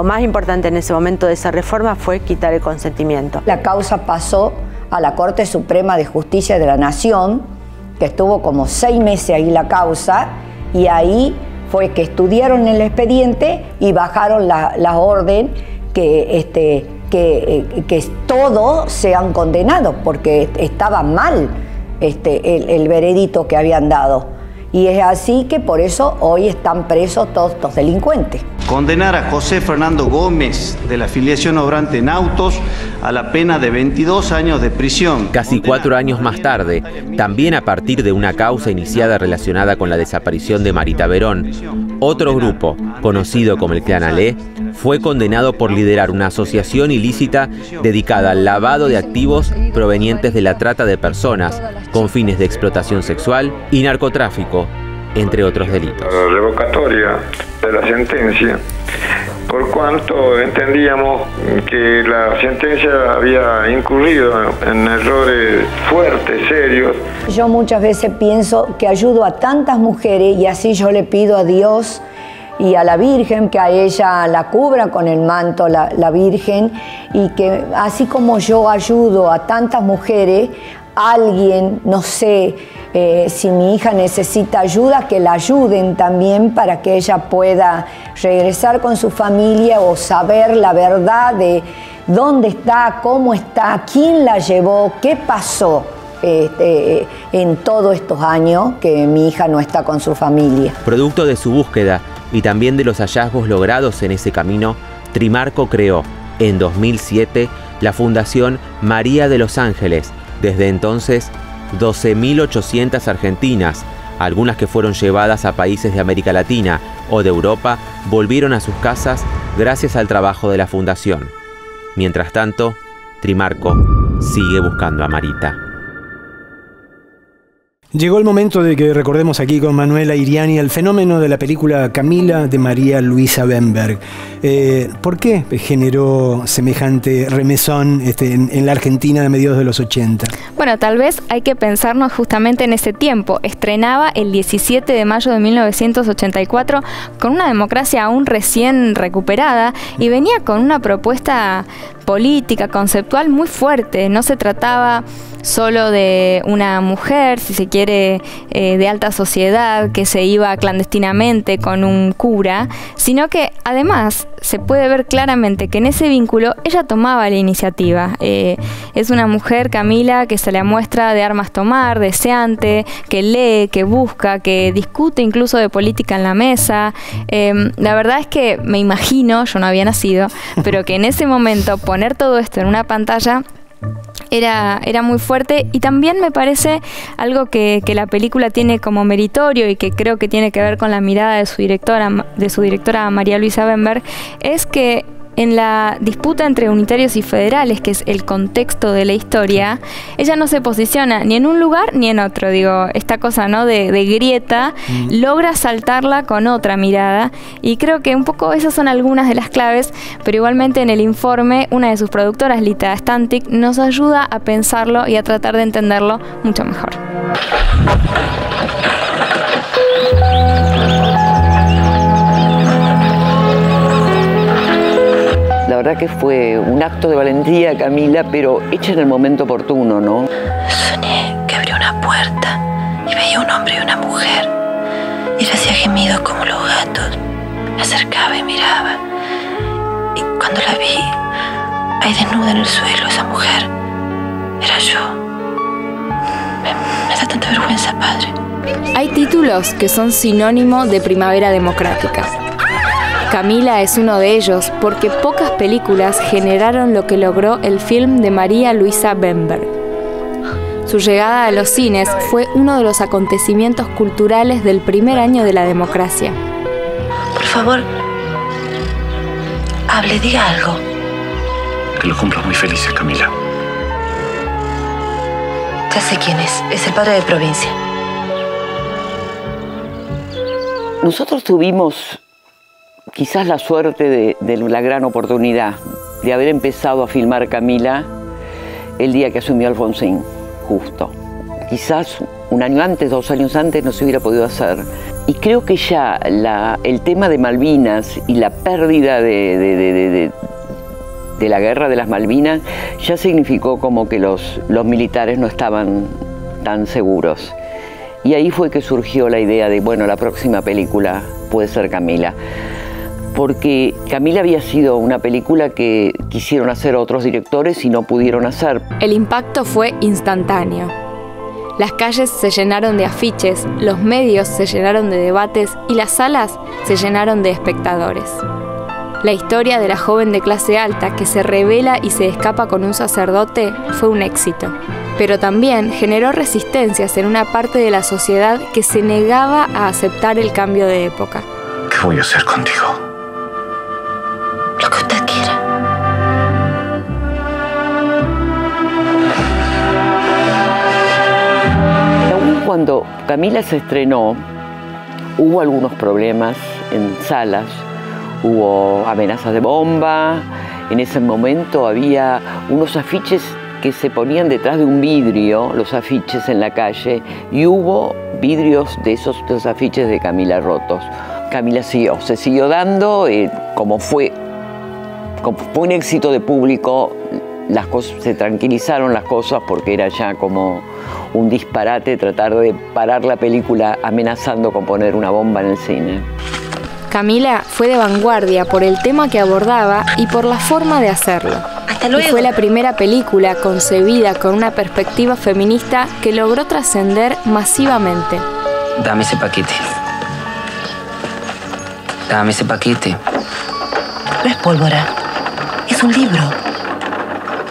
Speaker 9: más importante en ese momento de esa reforma fue quitar el consentimiento.
Speaker 12: La causa pasó a la Corte Suprema de Justicia de la Nación, que estuvo como 6 meses ahí la causa, y ahí fue que estudiaron el expediente y bajaron la orden que todos sean condenados, porque estaba mal el veredicto que habían dado. Y es así que por eso hoy están presos todos estos delincuentes.
Speaker 24: Condenar a José Fernando Gómez, de la afiliación obrante en autos, a la pena de 22 años de prisión.
Speaker 8: Casi 4 años más tarde, también a partir de una causa iniciada relacionada con la desaparición de Marita Verón, otro grupo, conocido como el Clan Ale, fue condenado por liderar una asociación ilícita dedicada al lavado de activos provenientes de la trata de personas con fines de explotación sexual y narcotráfico, entre otros delitos.
Speaker 25: La revocatoria de la sentencia, por cuanto entendíamos que la sentencia había incurrido en errores fuertes, serios.
Speaker 12: Yo muchas veces pienso que ayudo a tantas mujeres y así yo le pido a Dios y a la Virgen que a ella la cubra con el manto la Virgen, y que así como yo ayudo a tantas mujeres, alguien, no sé, si mi hija necesita ayuda, que la ayuden también para que ella pueda regresar con su familia o saber la verdad de dónde está, cómo está, quién la llevó, qué pasó en todos estos años que mi hija no está con su familia.
Speaker 8: Producto de su búsqueda y también de los hallazgos logrados en ese camino, Trimarco creó, en 2007, la Fundación María de los Ángeles. Desde entonces, 12.800 argentinas Algunas que fueron llevadas a países de América Latina o de Europa volvieron a sus casas gracias al trabajo de la Fundación. Mientras tanto, Trimarco sigue buscando a Marita.
Speaker 1: Llegó el momento de que recordemos aquí con Manuela Iriani el fenómeno de la película Camila de María Luisa Bemberg. ¿Por qué generó semejante remesón en la Argentina de mediados de los 80?
Speaker 2: Bueno, tal vez hay que pensarnos justamente en ese tiempo. Estrenaba el 17 de mayo de 1984 con una democracia aún recién recuperada y venía con una propuesta política, conceptual muy fuerte. No se trataba solo de una mujer, si se quiere, de alta sociedad que se iba clandestinamente con un cura, sino que además se puede ver claramente que en ese vínculo ella tomaba la iniciativa. Es una mujer, Camila, que se le muestra de armas tomar, deseante, que lee, que busca, que discute incluso de política en la mesa. La verdad es que me imagino, yo no había nacido, pero que en ese momento poner todo esto en una pantalla era muy fuerte, y también me parece algo que la película tiene como meritorio y que creo que tiene que ver con la mirada de su directora María Luisa Bemberg, es que en la disputa entre unitarios y federales, que es el contexto de la historia, ella no se posiciona ni en un lugar ni en otro. Digo, esta cosa, ¿no?, de grieta, logra saltarla con otra mirada, y creo que un poco esas son algunas de las claves, pero igualmente en el informe una de sus productoras, Lita Stantic, nos ayuda a pensarlo y a tratar de entenderlo mucho mejor.
Speaker 6: La verdad que fue un acto de valentía, Camila, pero hecha en el momento oportuno, ¿no?
Speaker 15: Soñé que abría una puerta y veía un hombre y una mujer. Y ella hacía gemidos como los gatos. Me acercaba y miraba. Y cuando la vi, ahí desnuda en el suelo, esa mujer, era yo. Me da tanta vergüenza, padre.
Speaker 2: Hay títulos que son sinónimo de primavera democrática. Camila es uno de ellos porque pocas películas generaron lo que logró el film de María Luisa Bemberg. Su llegada a los cines fue uno de los acontecimientos culturales del primer año de la democracia.
Speaker 15: Por favor, hable, diga algo.
Speaker 16: Que lo cumplas muy felices, Camila.
Speaker 15: Ya sé quién es el padre de provincia.
Speaker 6: Nosotros tuvimos quizás la suerte de la gran oportunidad de haber empezado a filmar Camila el día que asumió Alfonsín, justo. Quizás un año antes, 2 años antes, no se hubiera podido hacer. Y creo que ya el tema de Malvinas y la pérdida de la guerra de las Malvinas ya significó como que los militares no estaban tan seguros. Y ahí fue que surgió la idea de, bueno, la próxima película puede ser Camila. Porque Camila había sido una película que quisieron hacer otros directores y no pudieron hacer.
Speaker 2: El impacto fue instantáneo. Las calles se llenaron de afiches, los medios se llenaron de debates y las salas se llenaron de espectadores. La historia de la joven de clase alta que se rebela y se escapa con un sacerdote fue un éxito. Pero también generó resistencias en una parte de la sociedad que se negaba a aceptar el cambio de época.
Speaker 16: ¿Qué voy a hacer contigo?
Speaker 15: Lo que usted quiera.
Speaker 6: Aún cuando Camila se estrenó, hubo algunos problemas en salas, hubo amenazas de bomba. En ese momento había unos afiches que se ponían detrás de un vidrio, los afiches en la calle, y hubo vidrios de esos afiches de Camila rotos. Camila se siguió dando, como fue un éxito de público, las cosas, se tranquilizaron las cosas porque era ya como un disparate tratar de parar la película amenazando con poner una bomba en el cine.
Speaker 2: Camila fue de vanguardia por el tema que abordaba y por la forma de hacerlo.
Speaker 15: Hasta luego.
Speaker 2: Y fue la primera película concebida con una perspectiva feminista que logró trascender masivamente.
Speaker 17: Dame ese paquete. Dame ese paquete.
Speaker 15: No es pólvora, es un libro.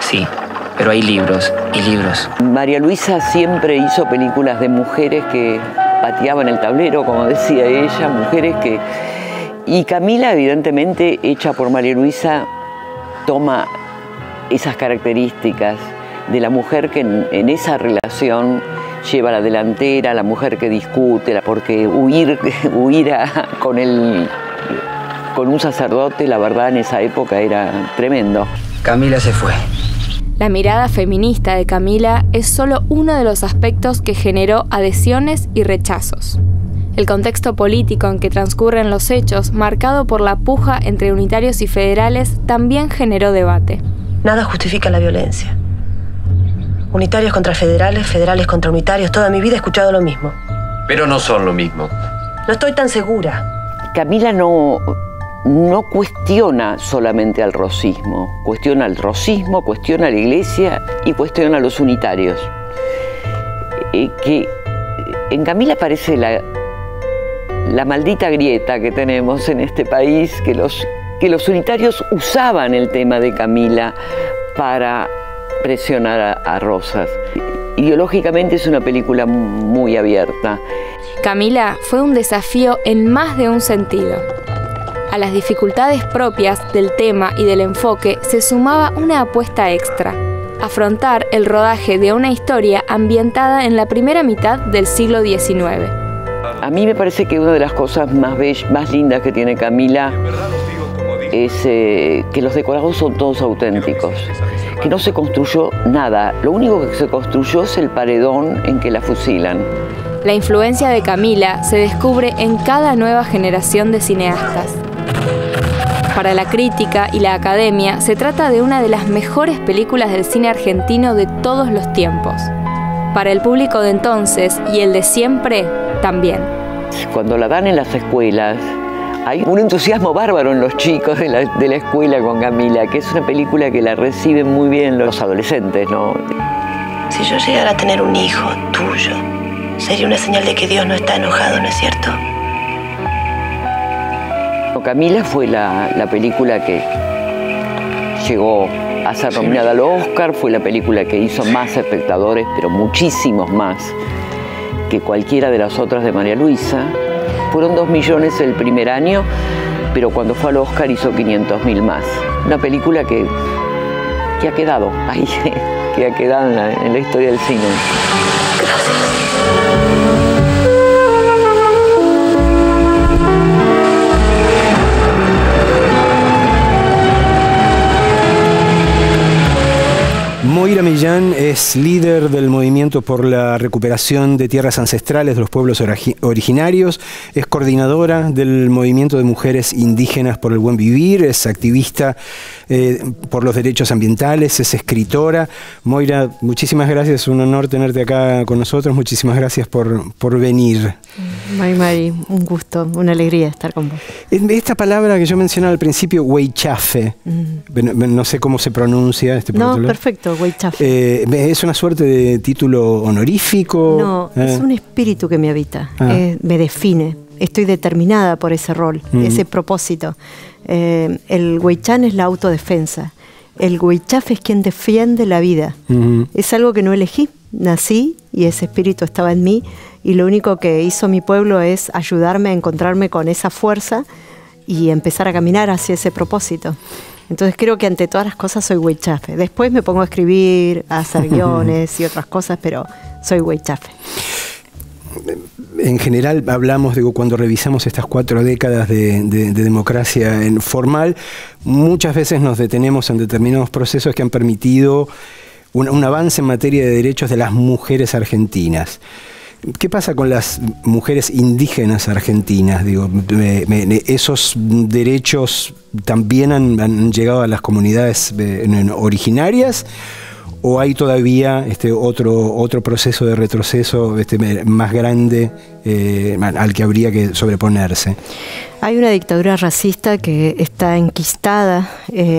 Speaker 17: Sí, pero hay libros y libros.
Speaker 6: María Luisa siempre hizo películas de mujeres que pateaban el tablero, como decía ella, mujeres que... Y Camila, evidentemente, hecha por María Luisa, toma esas características de la mujer que en esa relación lleva la delantera, la mujer que discute, porque huir con un sacerdote, la verdad, en esa época era tremendo.
Speaker 17: Camila se fue.
Speaker 2: La mirada feminista de Camila es solo uno de los aspectos que generó adhesiones y rechazos. El contexto político en que transcurren los hechos, marcado por la puja entre unitarios y federales, también generó debate.
Speaker 3: Nada justifica la violencia. Unitarios contra federales, federales contra unitarios, toda mi vida he escuchado lo mismo.
Speaker 7: Pero no son lo mismo.
Speaker 3: No estoy tan segura.
Speaker 6: Camila no cuestiona solamente al rosismo, cuestiona al rosismo, cuestiona a la iglesia y cuestiona a los unitarios. Que en Camila aparece la maldita grieta que tenemos en este país, que los unitarios usaban el tema de Camila para presionar a Rosas. Ideológicamente es una película muy abierta.
Speaker 2: Camila fue un desafío en más de un sentido. A las dificultades propias del tema y del enfoque se sumaba una apuesta extra: afrontar el rodaje de una historia ambientada en la primera mitad del siglo XIX.
Speaker 6: A mí me parece que una de las cosas más lindas que tiene Camila es que los decorados son todos auténticos, que no se construyó nada. Lo único que se construyó es el paredón en que la fusilan.
Speaker 2: La influencia de Camila se descubre en cada nueva generación de cineastas. Para la crítica y la academia, se trata de una de las mejores películas del cine argentino de todos los tiempos. Para el público de entonces y el de siempre, también.
Speaker 6: Cuando la dan en las escuelas, hay un entusiasmo bárbaro en los chicos de la escuela con Camila, que es una película que la reciben muy bien los adolescentes, ¿no?
Speaker 3: Si yo llegara a tener un hijo tuyo, sería una señal de que Dios no está enojado, ¿no es cierto?
Speaker 6: Camila fue la película que llegó a ser nominada al Oscar, fue la película que hizo más espectadores, pero muchísimos más que cualquiera de las otras de María Luisa. Fueron 2 millones el primer año, pero cuando fue al Oscar hizo 500.000 más. Una película que ha quedado ahí, que ha quedado en la historia del cine.
Speaker 1: Moira Millán es líder del movimiento por la recuperación de tierras ancestrales de los pueblos originarios, es coordinadora del movimiento de mujeres indígenas por el buen vivir, es activista por los derechos ambientales, es escritora. Moira, muchísimas gracias, es un honor tenerte acá con nosotros, muchísimas gracias por venir.
Speaker 18: Mari, un gusto, una alegría estar con vos.
Speaker 1: Esta palabra que yo mencionaba al principio, huaychafe, no sé cómo se pronuncia.
Speaker 18: No, perfecto, huaychafe.
Speaker 1: ¿Es una suerte de título honorífico?
Speaker 18: No, es un espíritu que me habita, me define. Estoy determinada por ese rol, ese propósito. El huaychán es la autodefensa. El huaychafe es quien defiende la vida. Es algo que no elegí. Nací y ese espíritu estaba en mí y lo único que hizo mi pueblo es ayudarme a encontrarme con esa fuerza y empezar a caminar hacia ese propósito. Entonces creo que ante todas las cosas soy huaychafe. Después me pongo a escribir, a hacer guiones y otras cosas, pero soy huaychafe.
Speaker 1: En general hablamos, digo, cuando revisamos estas 4 décadas de democracia formal, muchas veces nos detenemos en determinados procesos que han permitido un avance en materia de derechos de las mujeres argentinas. ¿Qué pasa con las mujeres indígenas argentinas? Digo, ¿esos derechos también han llegado a las comunidades originarias? ¿O hay todavía otro proceso de retroceso más grande al que habría que sobreponerse?
Speaker 18: Hay una dictadura racista que está enquistada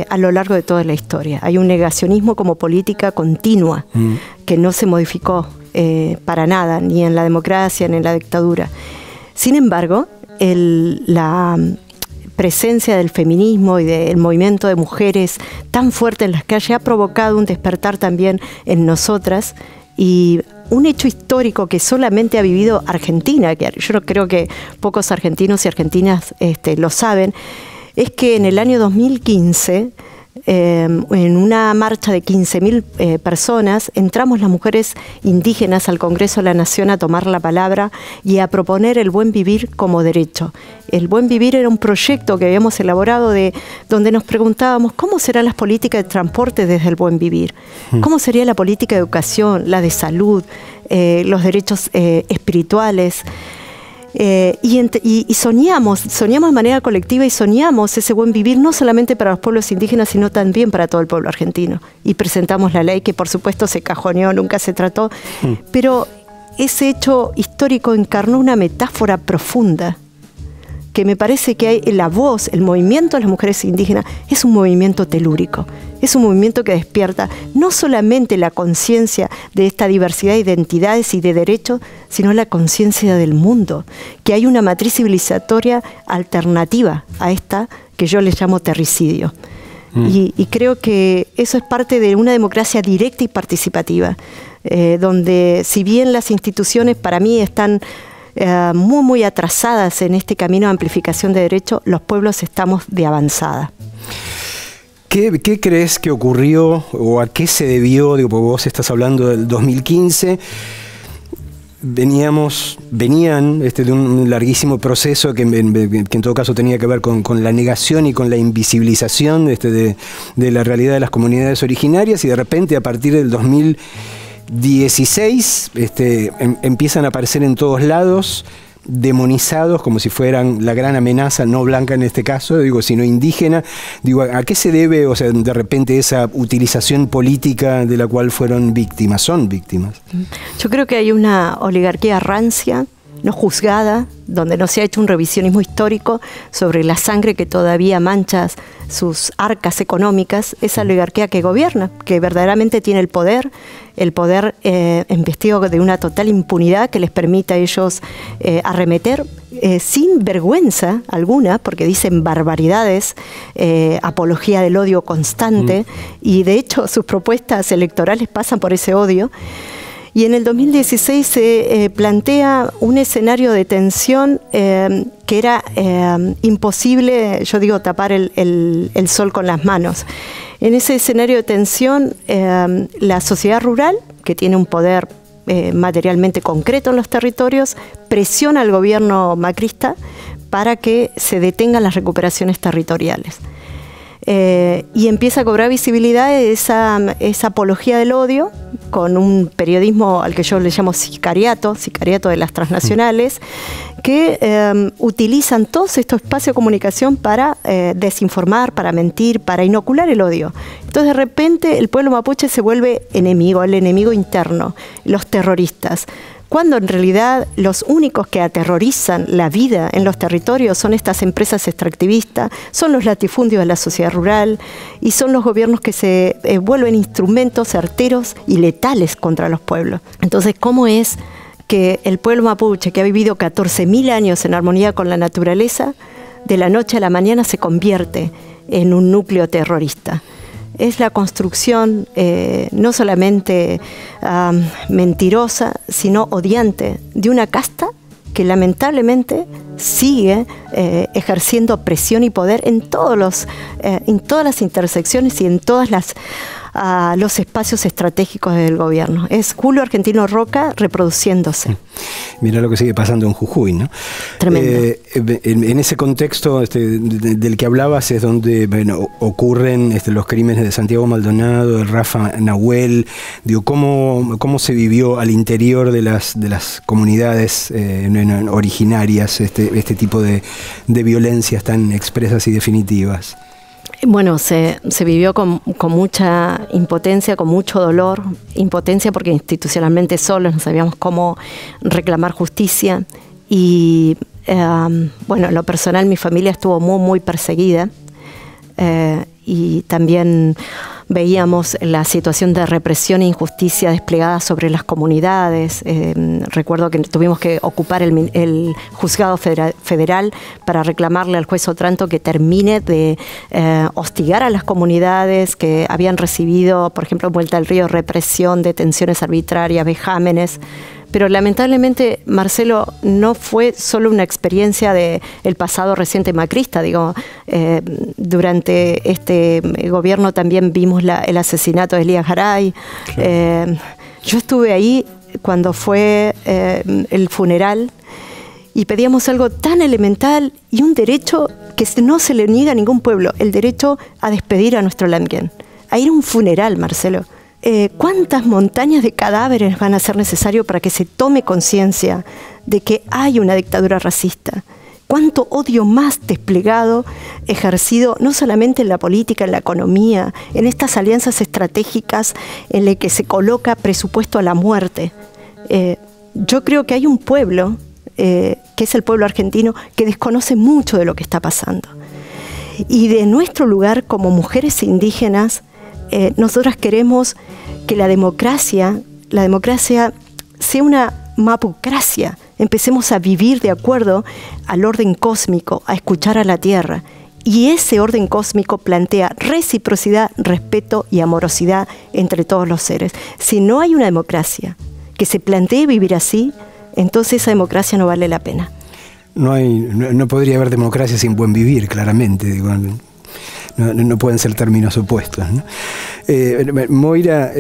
Speaker 18: a lo largo de toda la historia. Hay un negacionismo como política continua que no se modificó para nada, ni en la democracia ni en la dictadura. Sin embargo, la presencia del feminismo y del movimiento de mujeres tan fuerte en las calles ha provocado un despertar también en nosotras y un hecho histórico que solamente ha vivido Argentina, que yo creo que pocos argentinos y argentinas lo saben, es que en el año 2015, en una marcha de 15.000 personas, entramos las mujeres indígenas al Congreso de la Nación a tomar la palabra y a proponer el buen vivir como derecho. El buen vivir era un proyecto que habíamos elaborado donde nos preguntábamos cómo serán las políticas de transporte desde el buen vivir, cómo sería la política de educación, la de salud, los derechos espirituales. Y soñamos de manera colectiva y soñamos ese buen vivir no solamente para los pueblos indígenas, sino también para todo el pueblo argentino. Y presentamos la ley que por supuesto se cajoneó, nunca se trató, pero ese hecho histórico encarnó una metáfora profunda que me parece que hay la voz, el movimiento de las mujeres indígenas es un movimiento telúrico, es un movimiento que despierta no solamente la conciencia de esta diversidad de identidades y de derechos, sino la conciencia del mundo, que hay una matriz civilizatoria alternativa a esta que yo le llamo terricidio. Y creo que eso es parte de una democracia directa y participativa, donde si bien las instituciones para mí están muy atrasadas en este camino de amplificación de derechos, los pueblos estamos de avanzada.
Speaker 1: ¿Qué crees que ocurrió o a qué se debió? Digo, porque vos estás hablando del 2015, venían de un larguísimo proceso que en todo caso tenía que ver con la negación y con la invisibilización de la realidad de las comunidades originarias, y de repente a partir del 2016 empiezan a aparecer en todos lados, demonizados como si fueran la gran amenaza, no blanca en este caso, sino indígena. ¿A qué se debe, o sea, de repente esa utilización política de la cual fueron víctimas, son víctimas?
Speaker 18: Yo creo que hay una oligarquía rancia, no juzgada, donde no se ha hecho un revisionismo histórico sobre la sangre que todavía mancha sus arcas económicas, esa oligarquía que gobierna, que verdaderamente tiene el poder investido de una total impunidad que les permite a ellos arremeter sin vergüenza alguna, porque dicen barbaridades, apología del odio constante, y de hecho sus propuestas electorales pasan por ese odio. Y en el 2016 se plantea un escenario de tensión que era imposible, yo digo, tapar el sol con las manos. En ese escenario de tensión, la sociedad rural, que tiene un poder materialmente concreto en los territorios, presiona al gobierno macrista para que se detengan las recuperaciones territoriales. Y empieza a cobrar visibilidad esa apología del odio con un periodismo al que yo le llamo sicariato de las transnacionales, que utilizan todos estos espacios de comunicación para desinformar, para mentir, para inocular el odio. Entonces de repente el pueblo mapuche se vuelve enemigo, el enemigo interno, los terroristas, cuando en realidad los únicos que aterrorizan la vida en los territorios son estas empresas extractivistas, son los latifundios de la sociedad rural y son los gobiernos que se vuelven instrumentos certeros y letales contra los pueblos. Entonces, ¿cómo es que el pueblo mapuche, que ha vivido 14.000 años en armonía con la naturaleza, de la noche a la mañana se convierte en un núcleo terrorista? Es la construcción no solamente mentirosa, sino odiante de una casta que lamentablemente sigue ejerciendo presión y poder en todas las intersecciones y en todos los espacios estratégicos del gobierno. Es Julio Argentino Roca reproduciéndose.
Speaker 1: Mira lo que sigue pasando en Jujuy, ¿no?
Speaker 18: Tremendo.
Speaker 1: En ese contexto del que hablabas es donde ocurren los crímenes de Santiago Maldonado, de Rafa Nahuel. Digo, ¿cómo se vivió al interior de las comunidades originarias este tipo de violencias tan expresas y definitivas?
Speaker 18: Bueno, se vivió con mucha impotencia, con mucho dolor, impotencia porque institucionalmente solos no sabíamos cómo reclamar justicia y bueno, en lo personal mi familia estuvo muy perseguida y también veíamos la situación de represión e injusticia desplegada sobre las comunidades. Recuerdo que tuvimos que ocupar el juzgado federal para reclamarle al juez Otranto que termine de hostigar a las comunidades que habían recibido, por ejemplo, en Vuelta al Río, represión, detenciones arbitrarias, vejámenes. Pero lamentablemente, Marcelo, no fue solo una experiencia del pasado reciente macrista. Digo, durante este gobierno también vimos el asesinato de Elías Garay. Claro. Yo estuve ahí cuando fue el funeral y pedíamos algo tan elemental y un derecho que no se le niega a ningún pueblo, el derecho a despedir a nuestro Lamguien, a ir a un funeral, Marcelo. ¿Cuántas montañas de cadáveres van a ser necesarios para que se tome conciencia de que hay una dictadura racista? ¿Cuánto odio más desplegado, ejercido no solamente en la política, en la economía, en estas alianzas estratégicas en las que se coloca presupuesto a la muerte? Yo creo que hay un pueblo, que es el pueblo argentino, que desconoce mucho de lo que está pasando. Y de nuestro lugar como mujeres indígenas, nosotras queremos que la democracia sea una mapucracia. Empecemos a vivir de acuerdo al orden cósmico, a escuchar a la tierra. Y ese orden cósmico plantea reciprocidad, respeto y amorosidad entre todos los seres. Si no hay una democracia que se plantee vivir así, entonces esa democracia no vale la pena.
Speaker 1: No podría haber democracia sin buen vivir, claramente, digo. No pueden ser términos opuestos, ¿no? Moira,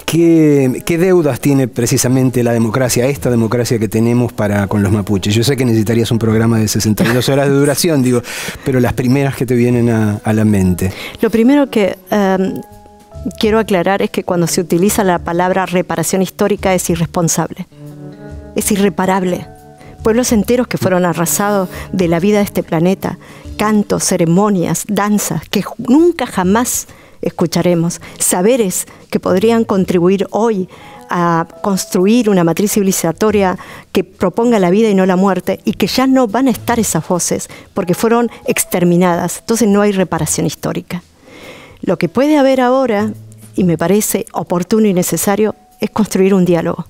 Speaker 1: ¿qué deudas tiene precisamente la democracia, esta democracia que tenemos con los mapuches? Yo sé que necesitarías un programa de 62 horas de duración, digo, pero las primeras que te vienen a la mente.
Speaker 18: Lo primero que quiero aclarar es que cuando se utiliza la palabra reparación histórica es irresponsable, es irreparable. Pueblos enteros que fueron arrasados de la vida de este planeta, cantos, ceremonias, danzas que nunca jamás escucharemos, saberes que podrían contribuir hoy a construir una matriz civilizatoria que proponga la vida y no la muerte, y que ya no van a estar esas voces porque fueron exterminadas. Entonces no hay reparación histórica. Lo que puede haber ahora, y me parece oportuno y necesario, es construir un diálogo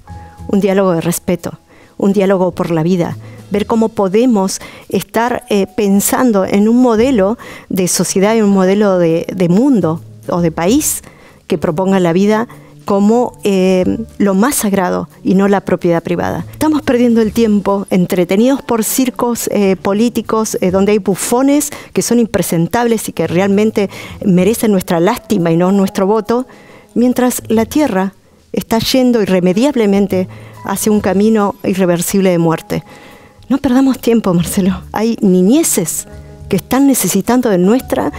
Speaker 18: de respeto, un diálogo por la vida, ver cómo podemos estar pensando en un modelo de sociedad y un modelo de mundo o de país que proponga la vida como lo más sagrado y no la propiedad privada. Estamos perdiendo el tiempo entretenidos por circos políticos donde hay bufones que son impresentables y que realmente merecen nuestra lástima y no nuestro voto, mientras la tierra está yendo irremediablemente hacia un camino irreversible de muerte. No perdamos tiempo, Marcelo. Hay niñeces que están necesitando de nuestra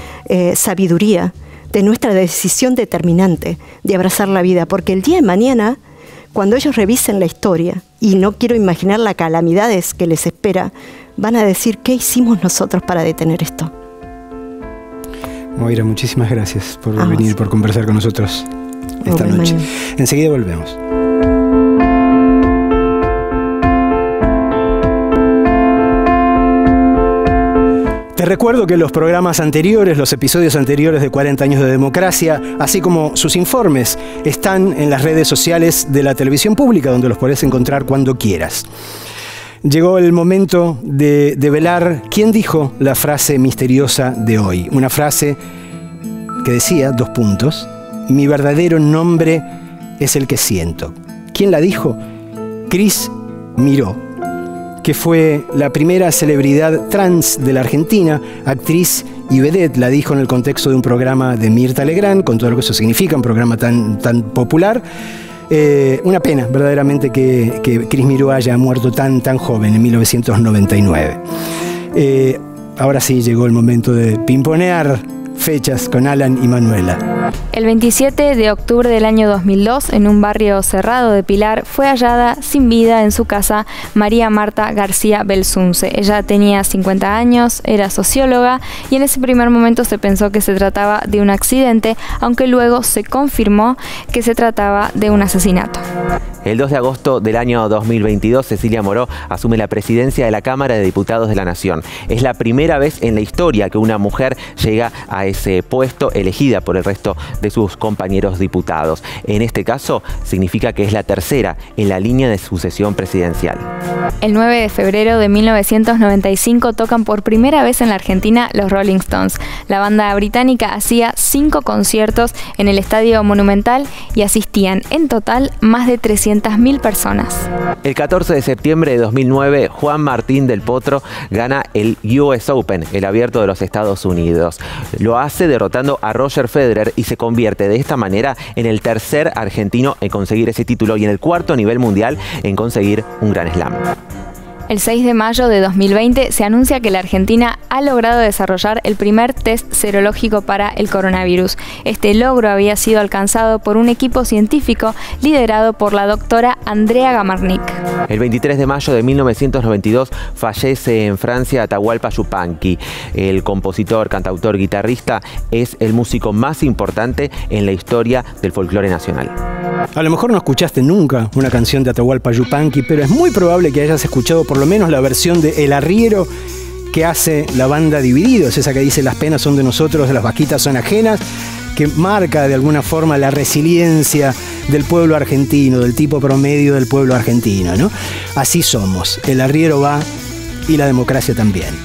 Speaker 18: sabiduría, de nuestra decisión determinante de abrazar la vida, porque el día de mañana, cuando ellos revisen la historia, y no quiero imaginar las calamidades que les espera, van a decir, ¿qué hicimos nosotros para detener esto?
Speaker 1: Moira, muchísimas gracias por venir, por conversar con nosotros esta noche. Enseguida volvemos. Te recuerdo que los programas anteriores, los episodios anteriores de 40 años de democracia, así como sus informes, están en las redes sociales de la televisión pública, donde los podés encontrar cuando quieras. Llegó el momento de develar quién dijo la frase misteriosa de hoy. Una frase que decía, 2 puntos, mi verdadero nombre es el que siento. ¿Quién la dijo? Cris Miró, que fue la primera celebridad trans de la Argentina, actriz y vedette. La dijo en el contexto de un programa de Mirta Legrand, con todo lo que eso significa, un programa tan popular. Una pena, verdaderamente, que Cris Miró haya muerto tan joven, en 1999. Ahora sí llegó el momento de pimponear fechas con Alan y Manuela.
Speaker 2: El 27 de octubre del año 2002, en un barrio cerrado de Pilar, fue hallada sin vida en su casa María Marta García Belsunce. Ella tenía 50 años, era socióloga y en ese primer momento se pensó que se trataba de un accidente, aunque luego se confirmó que se trataba de un asesinato.
Speaker 8: El 2 de agosto del año 2022, Cecilia Moró asume la presidencia de la Cámara de Diputados de la Nación. Es la primera vez en la historia que una mujer llega a ese puesto, elegida por el resto de sus compañeros diputados. En este caso, significa que es la tercera en la línea de sucesión presidencial.
Speaker 2: El 9 de febrero de 1995 tocan por primera vez en la Argentina los Rolling Stones. La banda británica hacía 5 conciertos en el Estadio Monumental y asistían en total más de 300.000 personas.
Speaker 8: El 14 de septiembre de 2009, Juan Martín del Potro gana el US Open, el Abierto de los Estados Unidos. Lo hace derrotando a Roger Federer y se convierte de esta manera en el tercer argentino en conseguir ese título y en el cuarto a nivel mundial en conseguir un Grand Slam.
Speaker 2: El 6 de mayo de 2020 se anuncia que la Argentina ha logrado desarrollar el primer test serológico para el coronavirus. Este logro había sido alcanzado por un equipo científico liderado por la doctora Andrea Gamarnik.
Speaker 8: El 23 de mayo de 1992 fallece en Francia Atahualpa Yupanqui. El compositor, cantautor, guitarrista es el músico más importante en la historia del folclore nacional.
Speaker 1: A lo mejor no escuchaste nunca una canción de Atahualpa Yupanqui, pero es muy probable que hayas escuchado por lo menos la versión de El Arriero que hace la banda Divididos, esa que dice las penas son de nosotros, las vaquitas son ajenas, que marca de alguna forma la resiliencia del pueblo argentino, del tipo promedio del pueblo argentino, ¿no? Así somos, el arriero va y la democracia también.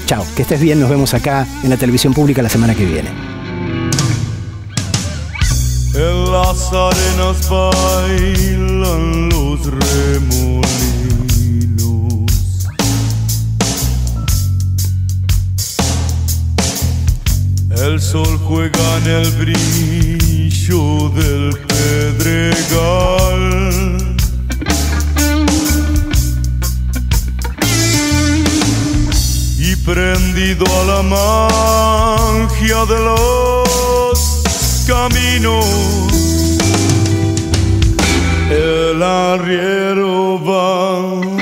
Speaker 1: Chao, que estés bien, nos vemos acá en la televisión pública la semana que viene.
Speaker 5: En las arenas bailan los remolinos. El sol juega en el brillo del pedregal. Y prendido a la magia de los caminos, el arriero va